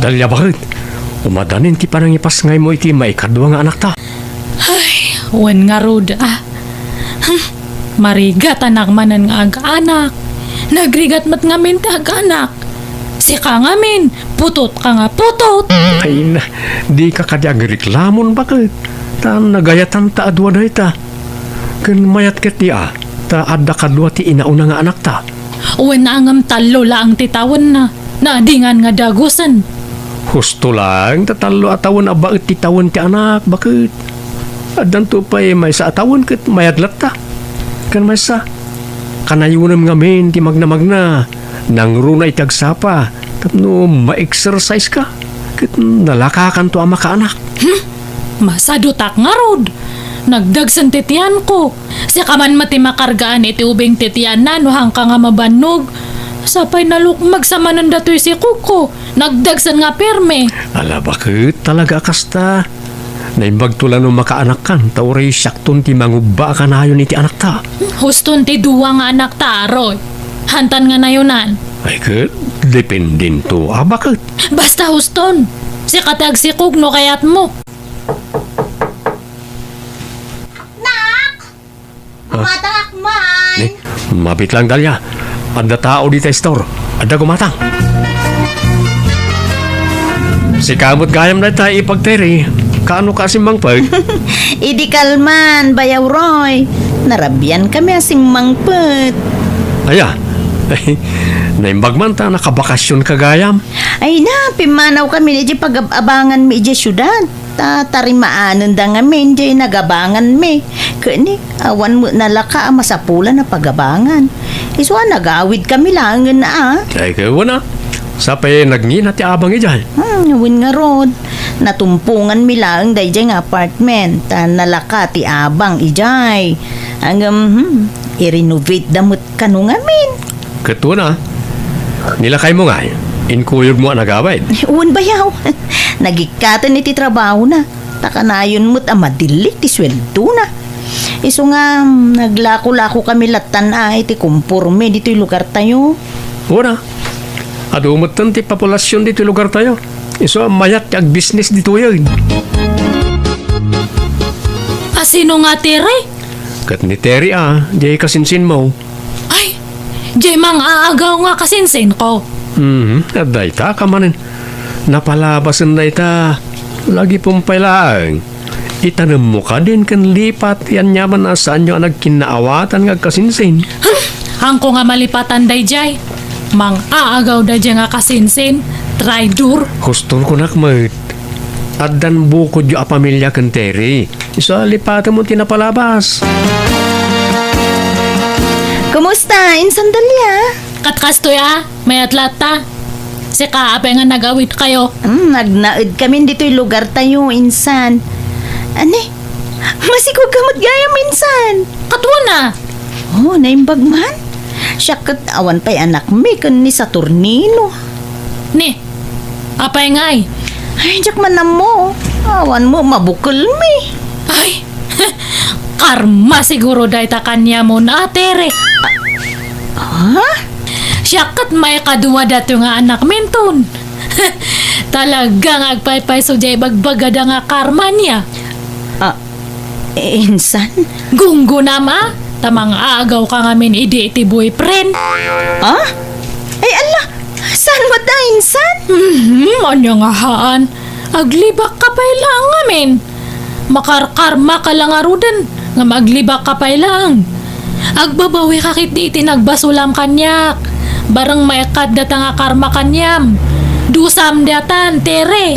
Dalya bakit? Umadanin ti parang ipas ngay mo iti maikadwa nga anak ta. Ay, wan nga rod marigat anak manan nga ag-anak. Nagrigat mat ngamin ti ag-anak. Si ka ngamin, putot ka nga putot. Ay na, di ka kadyag reklamon bakit? Ta nagayatan ta adwa dahi ta. Kan mayat ket ti ta adda kadwa ti inauna nga anak ta. Wan na angam talo laang titawan na. Naadingan nga dagusan. Husto lang, tatalo atawan abaet ti tawan ti anak, bakit? Adan to pa may sa atawan ket mayadlat ta. Kan may sa kanayunem ngamin ti magna-magna nang runay tagsapa tapno ma-exercise ka ket nalakakan to ama ka anak. Masadutak nga rod. Nagdagsan titian ko. Si kaman mati makargaan iti ubing titian na no hangka nga mabanog. Sapay naluk magsamanan datoy si Kuko. Nagdagsan nga perme. Ala bakit talaga kasta? Naimbag tula no makaanak kan tauray syakton ti mangubba ka na yun iti anak ta. Huston ti duwa nga anak ta aroy. Hantan nga nayunan. Ay ket dependin to. Bakit? Basta huston. Si katag si Kuk no kayat mo. Gumatang akman! Ni, mabit lang dalya. Ada tao di store. Ada gumatang. Si kamot gayam na tayo ipagteri. Kaano kasi mangpag? Idi kalman, bayaw Roy. Narabyan kami asing mangpet. Aya. Ay, naimbag man ta nakabakasyon kagayam. Ay na, pimanaw kami ni pag-abangan mi di syudad. Tarimaanon da nga min di nagabangan mi. Kani, awan mo nalaka masapulan na pagabangan. Iswa nagawid kami lang na Ay kayo na. Sapay nagngin at abang ijay. Nawin nga rod. Natumpungan mi lang day nga apartment. Nalaka ti abang ijay. Hanggang i-renovate damot kanu nga min. Kato na. Nilakay mo nga. Inkuyog mo ang nagawid. Uwan bayaw. Nagikatan iti trabaho na. Takanayon mo't madilik ti sweldo na. Iso nga, naglako-lako kami latan iti kumpurme dito yung lugar tayo. Una. Adumutan ti populasyon dito yung lugar tayo. Iso mayat ag business dito yun. Sino nga tere? Kat ni Terry jay kasinsin mo. Ay, jay mang aagaw nga kasinsin ko. Aday ta kamanin. Napalabasan na ita. Lagi pumpay lang. Itanam mo ka din kan lipat yan nyaman na saan nyo nagkinaawatan nga kasinsin. Hangko nga malipatan day jay. Mang aagaw day jay nga kasinsin. Traitor. Hustol ko nakmat. Addan bukod yung pamilya kan Terry. Isa lipatan mo tinapalabas. Kumusta? Insandalya? Katkastoy may atlata. Si kaapay nga nagawit kayo. Nagnaid kami dito yung lugar tayo, insan. Ane? Masikog kamot gaya minsan. Katwa na. Oh, naimbag man. Siyakat awan pa'y anak mi kan ni Saturnino. Ni, apay ngay. Ay, jak man na mo. Awan mo, mabukol mi. Ay, karma siguro dahi ta kanya mo na tere. Ha? Siyakat may kaduwa dato nga anak minton. Talagang agpaypay so jay bagbagada nga karma niya. Insan? Gunggo na ma, tamang aagaw ka nga min iti boyfriend. Ha? Ay, ala. Saan mo ta, insan? Ano nga haan? Aglibak ka pa'y lang amin. Makarkarma ka lang arudan, nga maglibak ka pa'y lang. Agbabawi kakit di itinagbasolam kanyak. Barang may kadata nga karma kanyam. Dusam datan, tere.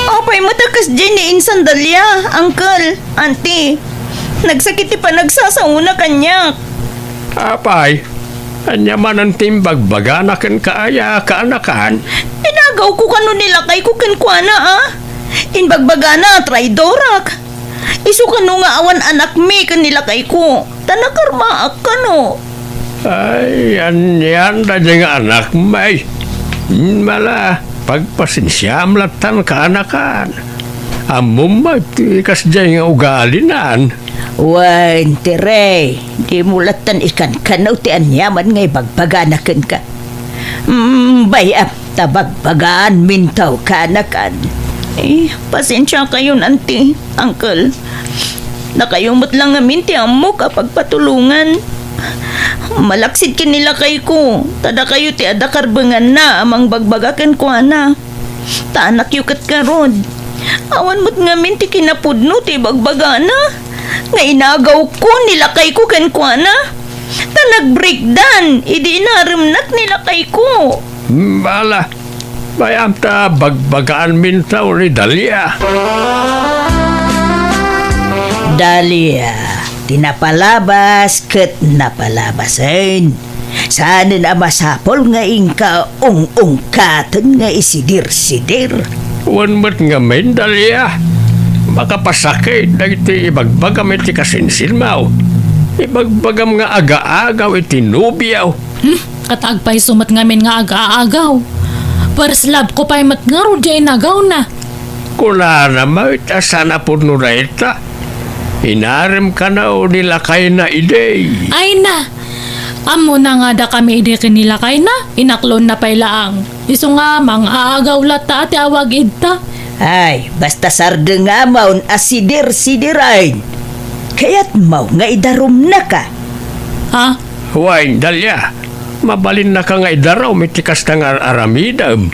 Apay matakas dyan ni insan Dalia, uncle, auntie. Nagsakit pa nagsasauna kanyak. Apay, anya man ang timbag-baganakan kaaya kaanakan. Inagaw ko kano nilakay ko kankwana Inbagbagana, traidorak. Isu kano nga awan anak mi kan nilakay ko. Tanakarma kano. Ay, yan da nga anak may. Mala, pagpasinsyam latan kaanakan. Amom magtikas dyan nga ugalinan. Wan, tere. Di mulatan ikan kanaw ti anyaman ngay bagbaganakan ka. Bayam, Tabagbagaan mintaw kanakan. Pasensya kayo, auntie, uncle. Nakayumot lang nga minti amo kapag patulungan. Malaksid kinila kay ko. Tada kayo ti ada karbengan na amang bagbagakan ko ana. Taanak yukat karod. Awan mo't nga minti kinapudno ti bagbaga na. Nga inagaw ko nilakay ko kan ko ana. Ta nag-breakdown. Idi inarimnak nilakay ko. Bala, bayam ta bagbagaan mintaw ni Dalia. Dalia, tinapalabas ket napalabasin. Sana na masapol nga ingka ung-ungkaten nga isidir-sidir. Wan mat nga men Dalia. Makapasakit dagiti ibagbagam iti kasinsilmaw. Ibagbagam nga aga-agaw iti nubiyaw. Katagpay sumat ngamin nga aga-agaw. Perslab ko pa'y matngaro di inagaw na. Kula na mawit asana po nureta. Inarim ka na o nilakay na idey. Ay na! Amo na nga da kami ide kinilakay na. Inaklon na pa'y laang. Iso nga mang aagaw lata ati awag idta. Ay, basta sarde nga maun asidir-sidirain. Kaya't mau nga idarom na ka. Ha? Huwag, Dalia. Mabalin na ka nga idaraw mitikas ka nga aramidam.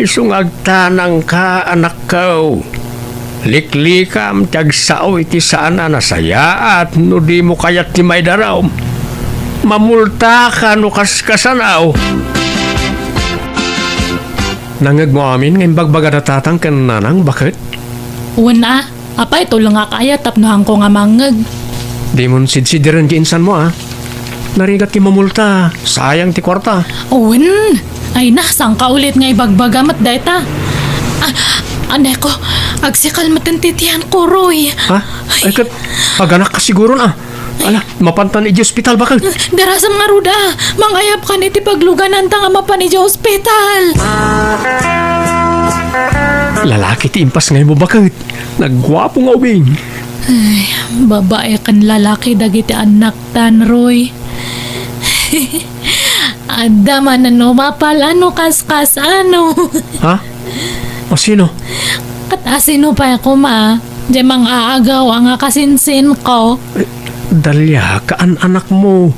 Isungag tanang ka, anak ko. Liklikam, tagsao iti sana nasaya at no di mo kayat ti may daraw. Mamulta ka no kaskasanaw. Nangag mo amin ngayon bagbaga natatang ka nanang, bakit? Una, apay tulong nga kaya tapnohan ko nga mangag. Di mo sidsidiran di insan mo Narigat ki mamulta, sayang ti kwarta. Uwan! Ay na, saan ka ulit nga ibagbagamat dayta? Anay ko, agsikal matintitihan ko, Roy. Ha? Ay kat, paganak ka siguro na. Ala, mapantan iti ospital bakit? Darasam nga ruda, mangayap ka niti pagluganan ta nga mapan iti ospital. Lalaki ti impas ngayon mo bakit? Nagwapo nga ubing. Ay, babae kan lalaki dagiti anak tan, Roy. Ada man ano mapal ano kaskas ano. Ha? O sino? Katasino pa ako ma. Di mang aagaw ang kasinsin ko. Dalia, kaan anak mo.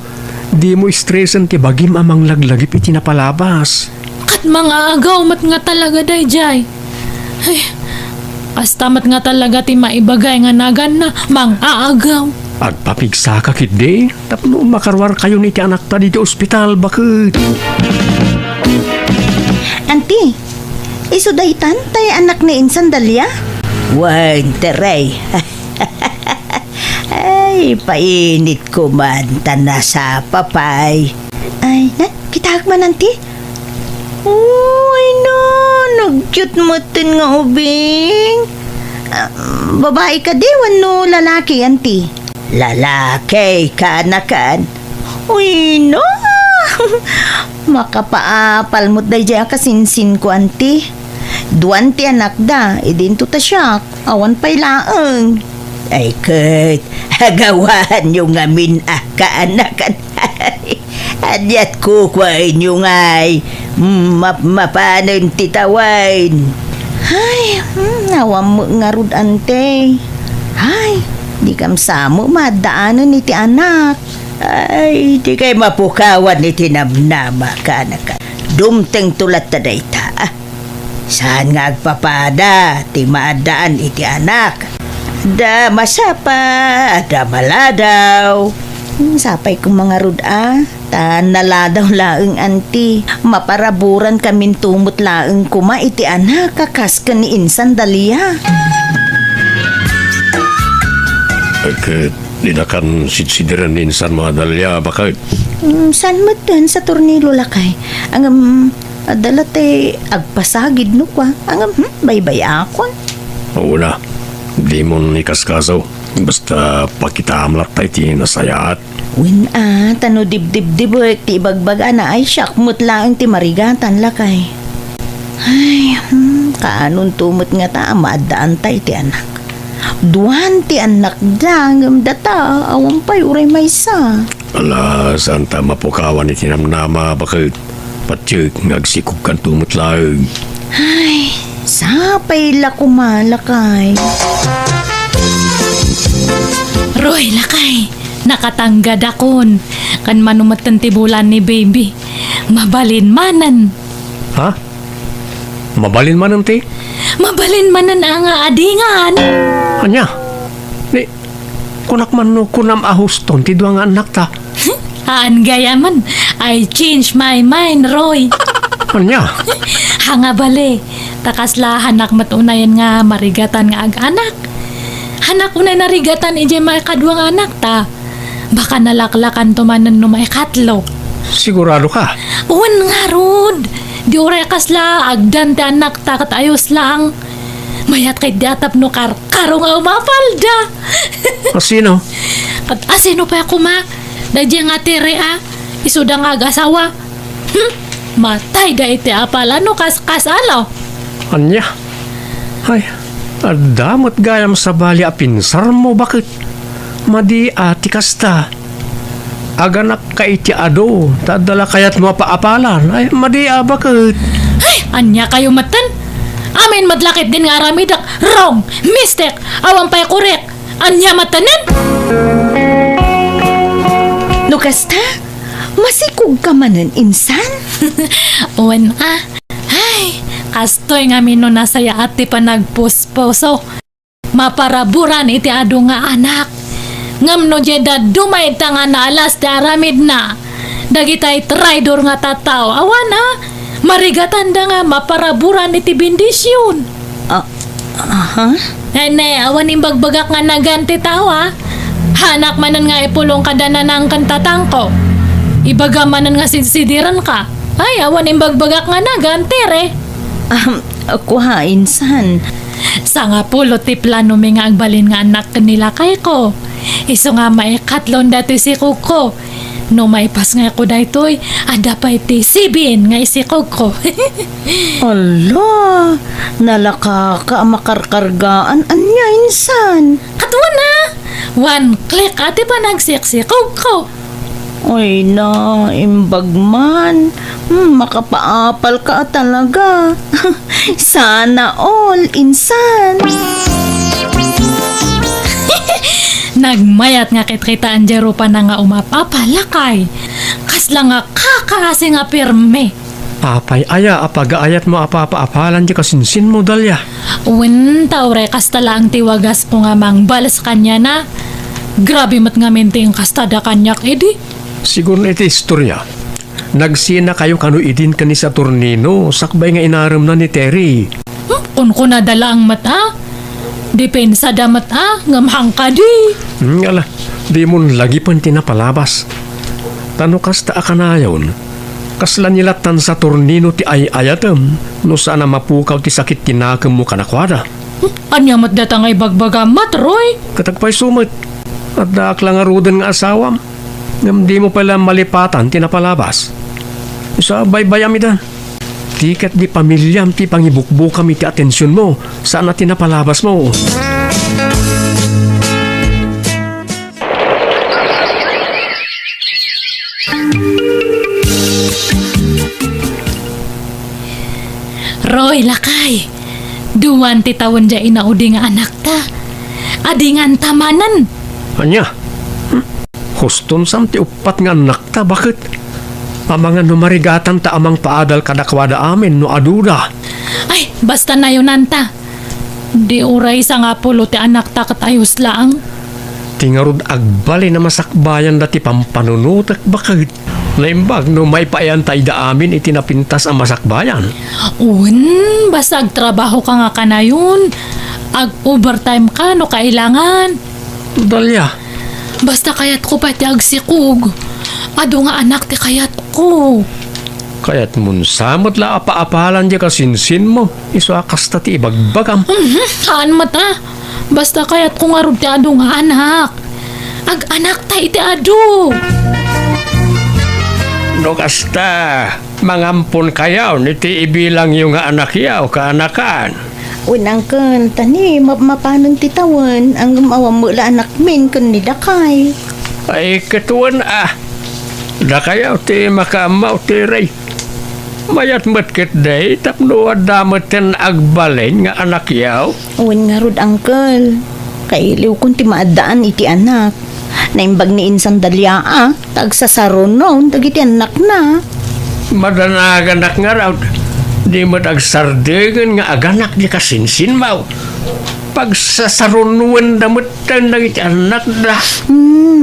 Di mo stressan ti bagim amang laglagip iti napalabas. Kat mga agaw mat nga talaga dayjay. Ay, kasta mat nga talaga ti maibagay nga nagan na mang aagaw. Pagpapigsa ka kit di, tapno makarwar kayo ni ti anak ta dito ospital, bakit? Auntie, iso daytan tay anak ni Insan Dalia? Wan, teray. Ay, painit ko man tana sa papay. Ay, kitahag man, auntie? Uy, no, nag-cute mo tin nga ubing. Babae ka di, wano lalaki, auntie? Lalaki, kanakan. Uy, no. Makapaapal mo't day dyan kasinsin ko, auntie. Duwan ti anak da, idinto ta siya. Awan pa'y laang. Ay, Kurt, hagawan yung amin kaanakan. Adyat ko kwain yung ay. Mapanon titawain. Ay, nawam mo nga rud, ante. Ay, di kam samo madaanan ni ti anak. Ay, di kay mapukawan ni tinamnama ka na ka. Dumteng tulat ta dayta. Saan nga agpapada, ti maadaan iti anak. Da masapa, da maladaw. Sapay ko mga rud ta naladaw laeng anti. Maparaburan kamin tumot laeng kuma iti anak kakas ka ni Insan Dalia. Bakit? Di na kan sitsidiran ni insan mga Dalia, bakit? San mo dun sa tornilo lakay? Ang dalate agpasagid no kwa. Ang baybay akon. Oo na, di mo nikaskasaw. Basta pakitamlat tayo ti nasayaat. Win tano dibdib ti ibagbaga na ay syakmut lang ti marigatan lakay. Ay, kaanon tumot nga ta maadaan tayo ti anak. Duwan ti anak dangam data awang pay uray maysa. Ala, saan ta mapukawan ni tinamnama, bakit? Patsik, ngagsikog kan tumutlag. Ay, sapay la kumalakay. Roy, lakay. Nakatanggad akon. Kan manumatan tibulan ni baby. Mabalin manan. Ha? Mabalin man ang ti? Mabalin manan ang adingan. Anya? Ni, kunak man no kunam ahuston ti duwa nga anak ta. Haan gaya man. I change my mind, Roy. Anya? Hanga bale. Takasla hanak matunayan nga marigatan nga ag-anak. Hanak unay narigatan ije may kaduang anak ta. Baka nalaklakan tumanan no may katlo. Sigurado ka? Uwan nga rod. Di oray kasla agdan ti anak ta kat ayos lang. Mayat kay diatap no karong nga umapalda. Sino? At asino pa ako ma? Dadya nga tere isuda nga agasawa. Matay da iti apala no kasalo. Anya? Ay, adamot gayam sa bali a pinsar mo, bakit? Madi ati kasta. Aganak ka iti ado, tadala kayat mo paapalan. Ay, madi bakit? Ay, anya kayo matan? Amin madlakit din nga aramidak. Wrong! Mistake! Awang pa'y korek! Anya matanan? No kasta, masikog ka manan insan? Uwan Ay, kastoy nga mino nasaya ati pa nagpusposo. Maparaburan iti ado nga anak. Ngam no jeda dumay ta nga naalas da aramid na. Dagitay traidor nga tataw. Awan marigatan da nga maparaburan iti bindisyon. Aha? Nene, awan imbagbagak nga naganti tawa. Hanak manan nga ipulong kada na ng kantatangko. Ibaga manan nga sinsidiran ka. Ay, awan imbagbagak nga naganti re. Ako insan. Sa nga pulo ti plano mi nga agbalin nga anak nila kay ko. Iso nga maikatlon dati si Kuko. No maipas nga ako daytoy, ada pa iti sibin nga isikog ko. Ala, nalaka ka makarkargaan anya insan. Katwa na! One click ati pa nagsiksikog ko. Oy na, imbag man. Makapaapal ka talaga. Sana all, insan. Nagmayat nga kitkitaan jero pa na nga umapapalakay. Kasla nga kakaasi nga pirme. Papay aya, apagaayat mo apapaapalan di kasinsin mo dalya. Uwin taure kastala ang tiwagas po nga mang balas kanya na. Grabe mat nga mente yung kastada kanyak edi. Siguro iti istorya. Nagsina kayo kanu idin kani sa tornino, sakbay nga inaram na ni Terry. Kung ko nadala ang mata, depensa da mata, ngamhang ka di. Ala, di mo lagi pan tinapalabas. Tano kasta akanayon, kasla nilatan sa tornino ti ayatem, no sana mapukaw ti sakit tinakam mo kanakwada. Anya mat datang ay bagbaga mat, Roy. Katagpay sumit, at daak lang arudan nga asawam, ngam di mo pala malipatan tinapalabas. Isa baybayam ida. Tikat di pamilyam ti pangibukbukam iti atensyon mo, saan na tinapalabas mo. Roy, lakay. Duwan ti tawon dya inaudi nga anak ta. Adingan tamanan. Anya? Huston sam ti upat nga anak ta, bakit? Pamangan no marigatan ta amang paadal kadakwada amin no aduda. Ay, basta na yun nanta. Di uray sa nga pulo ti anak ta katayos lang. Tingarod agbali na masakbayan dati pampanunutak, bakit? Naimbag no may paayantay da amin itinapintas ang masakbayan. Basta agtrabaho ka nga kanayon. Ag-overtime ka no kailangan. Dalya, Basta kayat ko pati agsikog. Ado nga anak ti kayat ko. kaya't mun samot la apa-apalan di kasinsin mo, iso akas ta ti ibagbagam. Haan mata. Basta kayat ko nga rod ti ado nga anak. Ag-anak ta iti ado. No kasta, mangampon kayaw niti ibilang yung nga anak yaw kaanakan. Unang kan, tani, mapanon titawan, ang mawam mo la anak min kan ni Dakay. Ay katuan da kayaw ti makamaw ti ray. Mayat matkit day, tapno adamatan agbalin nga anak yaw. Uwan nga rod, Uncle. Kailiw kung ti maadaan iti anak. Naimbag ni Insan Dalia, tagsasaron noon, dagiti anak na. Madanaganak nga raw. Di mo agsardegan nga aganak di kasinsin mau. Pagsasarunuan damutan nagiti anak da.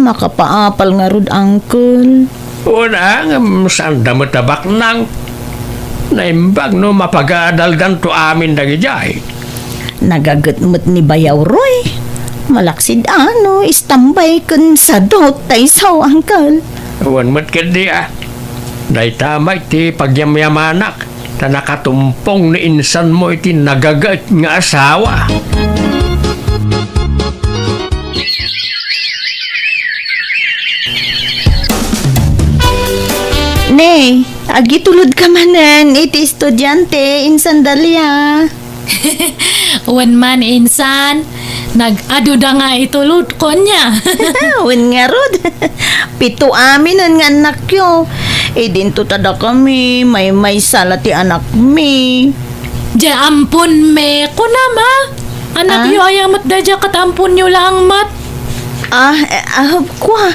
Makapaapal nga rod, Uncle. Una nga saan damot tabak nang. Naimbag no mapagadal ganto amin dagijay. Nagagatmot ni Bayaw Roy. Malaksid istambay kun sa dot tay saw, Uncle. Uwan mo't kadi Day tama iti pagyamyamanak. Ta nakatumpong ni insan mo iti nagagat nga asawa. Ne, agitulod ka manan iti estudyante Insan Dalia. Wan man insan, nag-aduda nga itulod ko niya. Wen nga rod. Pito amin nga anak yo. Dinto tada kami, may sala ti anak mi. Diya ampun me ko na ma. Anak yo ay amat da diya katampun nyo lang mat. Kwa.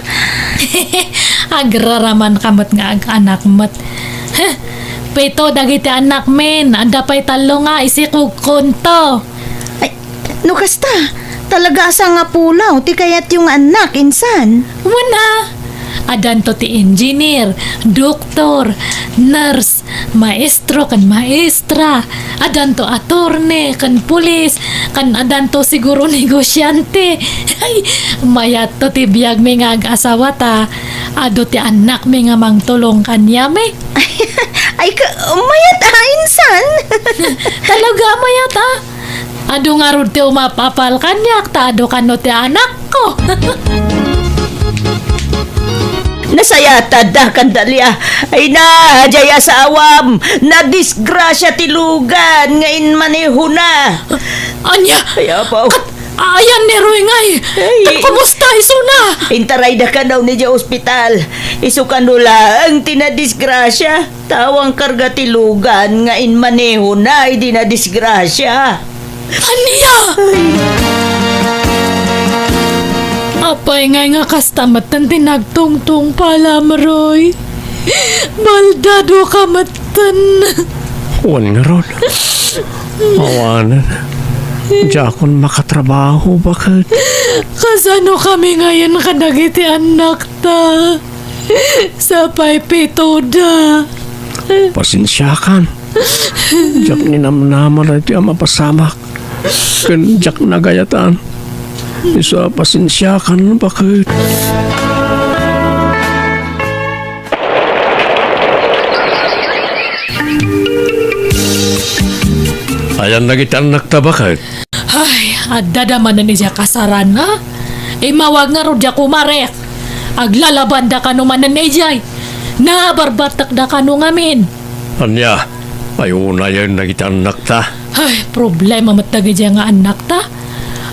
Agraraman kamot nga ag anak mat. Pito dagiti anak men, anda pa'y talo nga isikog konto. Ay, no kasta. Talaga asa nga pulaw, ti kayat yung anak, Insan. Wala. Adan to ti engineer, doktor, nurse, maestro kan maestra, adan to attorney kan pulis, kan adan to siguro negosyante. Ay, mayat to ti biyag mi nga ag-asawa ta, ado ti anak mi nga mangtulong kanya mi. Ay, mayat Insan. Talaga mayat ado nga rod ti umapapal kanyak, ta ado kano ti anak ko. Nasayata da Kandalia. Ay na, jaya sa awam. Na disgrasya tilugan. Ngayon maneho na. Anya, Kaya pa. ayan ni Roy ngay. Ay. Kumusta iso na? Intaray da ka daw ni ospital. Isukan nula ang tinadisgrasya. Tawang karga tilugan. Ngayon maneho na. Hindi na disgrasya. Anya! Apay nga kastamatan tinagtungtong pala maroy. Baldado ka matan. Uwan nga ron. Awanan. Diya akong makatrabaho, bakit? Kasano kami ngayon kadagiti anak ta? Sapay pito da. Pasensyakan. Diyak ninamnaman na iti mapasamak. Kan diyak nagayatan. Isa pasensyakan, bakit? Ayan na kita anak ta, bakit? Ay, adadaman na niya kasaran ha? Mawag nga ro diya kumarek. Aglalaban da ka naman na nijay. Nabarbatak da ka nung amin. Anya, ayuna yan na kita anak ta. Ay, problema matagay diya nga anak ta.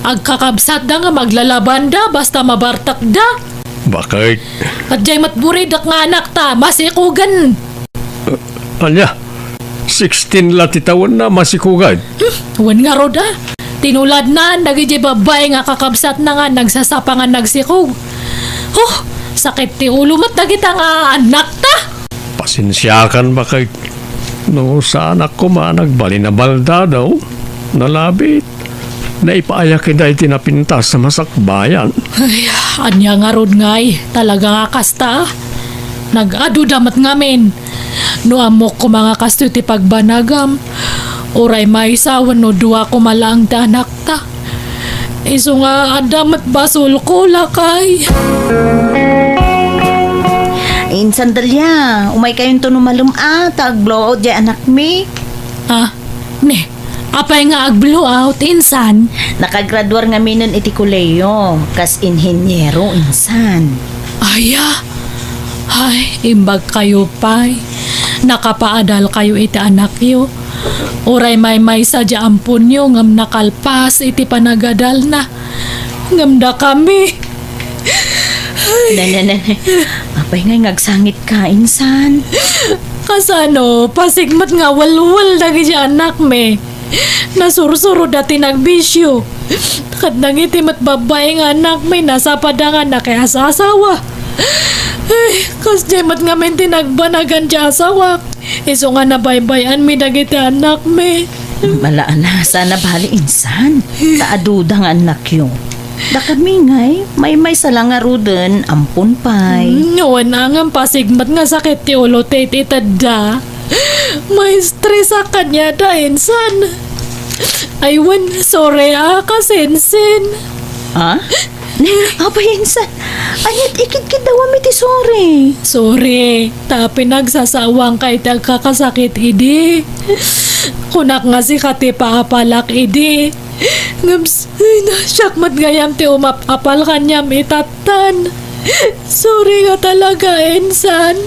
Agkakabsat da nga maglalaban da basta mabartak da. Bakit? At jay matburidak nga anak ta, masikugan. Anya, 16 latitawan na masikugad. Wan nga ro da. Tinulad na, nagijay babae nga kakabsat na nga nagsasapangan nagsikog. Sakit ti ulo mat dagita nga anak ta. Pasensyakan, bakit? No, sa anak ko nagbali na balda daw. Nalabit. Naipaayak kita itinapintas sa masakbayan. Ay, anya nga rod ngay. Talaga nga kasta. Nag-adu damat ngamin. No amok ko mga kasto ti pagbanagam. Oray may isawan no duwa ko malang ta anak ta. Iso nga damat basol ko lakay. Insan Dalia, umay kayong tunumalum tag-blow out dyan anak mi. Ne, apay nga ag-blow out, insan. Nakagraduar nga minon iti kuleyo, kas inhenyero, Insan. Aya, ay, imbag kayo pay. Nakapaadal kayo iti anak yo. Oray may sadya ampun yo ngam nakalpas iti panagadal na. Ngamda kami. Apay nga ngagsangit ka, Insan. Kasano, pasigmat nga walwal dagi si anak me. Nasursuro dati nagbisyo. Kat nangitimat babae nga anak me, nasa padangan na kaya sa asawa. Ay, kas jemat nga men tinagbanagan di asawa. Iso nga nabaybayan mi dagiti anak me. Malaan na, sana bali insan. Taadudang anak yun. Da kami ngay, may salangaruden, ampun pay. Ngawan na nga pasigmat nga sakit ti ulo itada. May stress sa kanya da insan. Aywan, sorry kasensin. Ha? Apa insan? Anyat ikit-kit daw mi ti sorry. Sorry, tapi nagsasawang kay kakasakit idi. Kunak nga si kati paapalak idi. Ngams, nasyakmat gayam ti umapapal kanyam itatan. Sorry nga talaga, Ensan.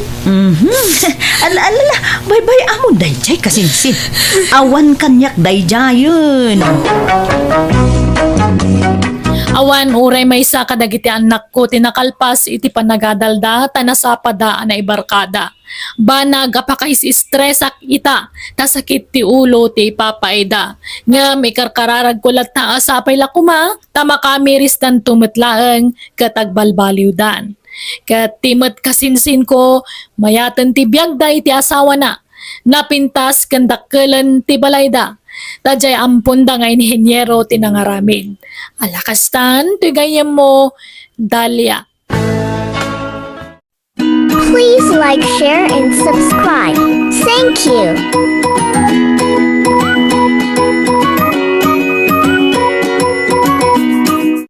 Alala, bye-bye amon dayjay kasinsin. Awan kanyak dayjayon. Awan, uray may isa kadagiti anak ko, tinakalpas iti panagadalda, tanasapada na ibarkada. Banag apakais stressak ita, tasakit ti ulo ti papaida. Nga may karkararag kulat na asapay lakuma, tama kamiris tan tumetlaeng katagbalbaliwdan. Kat timet kasinsin ko, mayatan ti biyagda iti asawa na, napintas kandakkelan ti balayda. Tadjay ampun da nga inhenyero tinangaramin. Alakastan, tigayam mo, Dalia. Please like, share, and subscribe. Thank you.